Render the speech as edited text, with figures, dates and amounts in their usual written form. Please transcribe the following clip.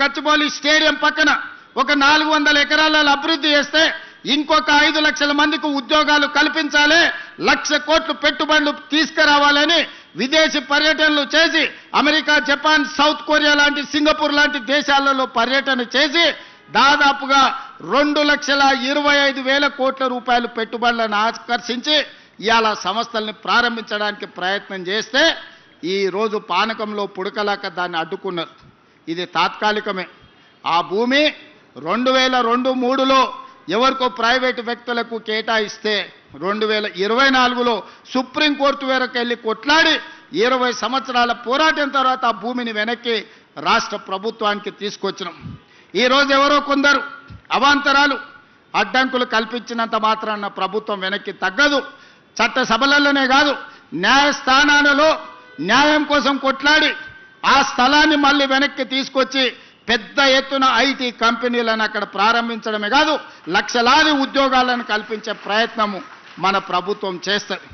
Gachibowli stadium పక్కన ఒక 400 ఎకరాలలో అభివృద్ధి చేస్తే ఇంకొక 5 లక్షల మందికి ఉద్యోగాలు కల్పించాలి, 1,00,000 కోట్లు పెట్టుబడులు తీసుకురావాలని విదేశీ పర్యటనలు చేసి అమెరికా, జపాన్, సౌత్ కొరియా లాంటి, సింగపూర్ లాంటి దేశాలలో పర్యటన చేసి దాదాపుగా 2,25,000 కోట్ల రూపాయలు పెట్టుబడులను ఆకర్షించి ఇవాళ సంస్థల్ని ప్రారంభించడానికి ప్రయత్నం చేస్తే ఈ రోజు పానకంలో పుడకలాక దాన్ని అడ్డుకున్నారు. ఇది తాత్కాలికమే. ఆ భూమి 2002-03లో ఎవరికో ప్రైవేటు వ్యక్తులకు కేటాయిస్తే 2024లో సుప్రీంకోర్టు వరకు వెళ్ళి కొట్లాడి 20 సంవత్సరాల పోరాటం తర్వాత ఆ భూమిని వెనక్కి రాష్ట్ర ప్రభుత్వానికి తీసుకొచ్చినాం. ఈరోజు ఎవరో కొందరు అవాంతరాలు అడ్డంకులు కల్పించినంత మాత్రాన ప్రభుత్వం వెనక్కి తగ్గదు. చట్టసభలలోనే కాదు, న్యాయస్థానాలలో న్యాయం కోసం కొట్లాడి ఆ స్థలాన్ని మళ్ళీ వెనక్కి తీసుకొచ్చి పెద్ద ఎత్తున ఐటీ కంపెనీలను అక్కడ ప్రారంభించడమే కాదు, లక్షలాది ఉద్యోగాలను కల్పించే ప్రయత్నము మన ప్రభుత్వం చేస్తుంది.